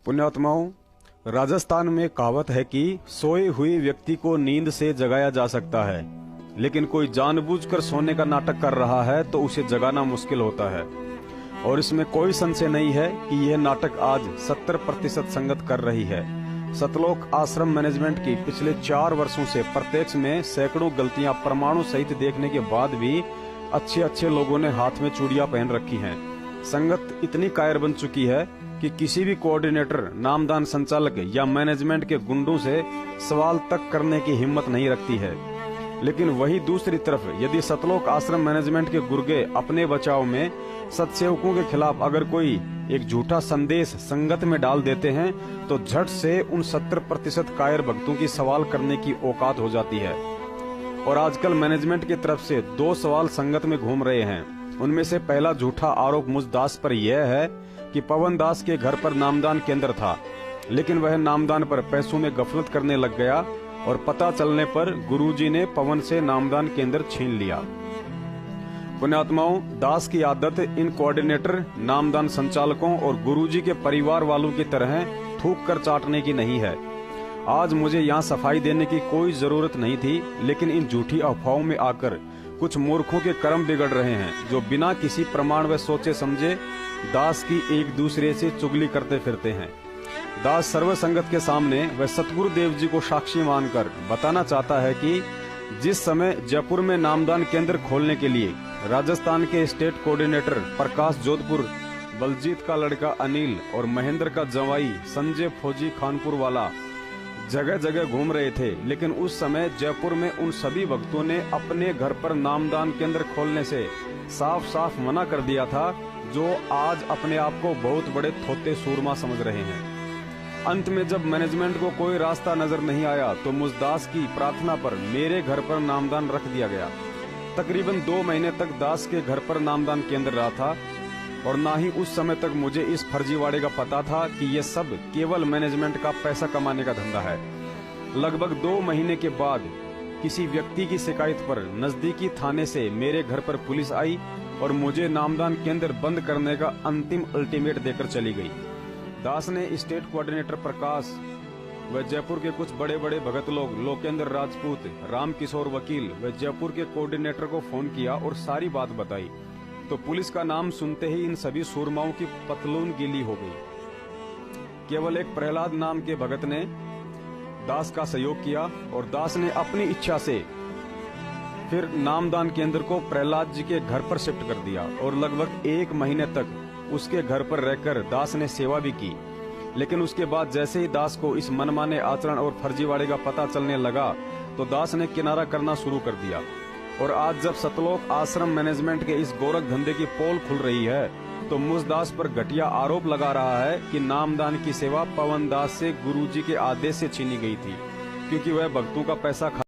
पुण्यात्माओं, राजस्थान में कहावत है कि सोए हुए व्यक्ति को नींद से जगाया जा सकता है, लेकिन कोई जानबूझकर सोने का नाटक कर रहा है तो उसे जगाना मुश्किल होता है। और इसमें कोई संशय नहीं है कि यह नाटक आज 70% संगत कर रही है। सतलोक आश्रम मैनेजमेंट की पिछले 4 वर्षों से प्रत्यक्ष में सैकड़ों गलतियां प्रमाणों सहित देखने के बाद भी अच्छे लोगों ने हाथ में चूड़ियां पहन रखी हैं। संगत इतनी कायर बन चुकी है कि किसी भी कोऑर्डिनेटर, नामदान संचालक या मैनेजमेंट के गुंडों से सवाल तक करने की हिम्मत नहीं रखती है। लेकिन वही दूसरी तरफ यदि सतलोक आश्रम मैनेजमेंट के गुर्गे अपने बचाव में सत्सेवकों के खिलाफ अगर कोई एक झूठा संदेश संगत में डाल देते हैं तो झट से उन 70% कायर भक्तों की सवाल करने की औकात हो जाती है। और आजकल मैनेजमेंट की तरफ से 2 सवाल संगत में घूम रहे हैं। उनमें से पहला झूठा आरोप मुझ दास पर यह है कि पवन दास के घर पर नामदान केंद्र था, लेकिन वह नामदान पर पैसों में गफलत करने लग गया और पता चलने पर गुरुजी ने पवन से नामदान केंद्र छीन लिया। पुण्यात्माओं, दास की आदत इन कोऑर्डिनेटर, नामदान संचालकों और गुरुजी के परिवार वालों की तरह थूक कर चाटने की नहीं है। आज मुझे यहाँ सफाई देने की कोई जरूरत नहीं थी, लेकिन इन झूठी अफवाहों में आकर कुछ मूर्खों के कर्म बिगड़ रहे हैं, जो बिना किसी प्रमाण व सोचे समझे दास की एक दूसरे से चुगली करते फिरते हैं। दास सर्व संगत के सामने वह सतगुरु देव जी को साक्षी मानकर बताना चाहता है कि जिस समय जयपुर में नामदान केंद्र खोलने के लिए राजस्थान के स्टेट कोऑर्डिनेटर प्रकाश जोधपुर, बलजीत का लड़का अनिल और महेंद्र का जवाई संजय फौजी खानपुर वाला जगह जगह घूम रहे थे, लेकिन उस समय जयपुर में उन सभी भक्तों ने अपने घर पर नामदान केंद्र खोलने से साफ साफ मना कर दिया था, जो आज अपने आप को बहुत बड़े थोते सूरमा समझ रहे हैं। अंत में जब मैनेजमेंट को कोई रास्ता नजर नहीं आया तो मुझदास की प्रार्थना पर मेरे घर पर नामदान रख दिया गया। तकरीबन 2 महीने तक दास के घर पर नामदान केंद्र रहा था और ना ही उस समय तक मुझे इस फर्जीवाड़े का पता था कि ये सब केवल मैनेजमेंट का पैसा कमाने का धंधा है। लगभग 2 महीने के बाद किसी व्यक्ति की शिकायत पर नजदीकी थाने से मेरे घर पर पुलिस आई और मुझे नामदान केंद्र बंद करने का अंतिम अल्टीमेट देकर चली गई। दास ने स्टेट कोऑर्डिनेटर प्रकाश व जयपुर के कुछ बड़े बड़े भगत लोग, लोकेंद्र राजपूत, राम किशोर वकील व जयपुर के कोऑर्डिनेटर को फोन किया और सारी बात बताई, तो पुलिस का नाम सुनते ही इन सभी सूरमाओं की पतलून गीली हो गई। केवल एक प्रहलाद नाम के भगत ने दास का सहयोग किया और दास ने अपनी इच्छा से फिर नामदान केंद्र को प्रहलाद जी के घर पर शिफ्ट कर दिया और लगभग 1 महीने तक उसके घर पर रहकर दास ने सेवा भी की। लेकिन उसके बाद जैसे ही दास को इस मनमाने आचरण और फर्जीवाड़े का पता चलने लगा तो दास ने किनारा करना शुरू कर दिया। और आज जब सतलोक आश्रम मैनेजमेंट के इस गोरख धंधे की पोल खुल रही है तो मुझ दास पर घटिया आरोप लगा रहा है कि नामदान की सेवा पवन दास से गुरुजी के आदेश से छीनी गई थी, क्योंकि वह भक्तों का पैसा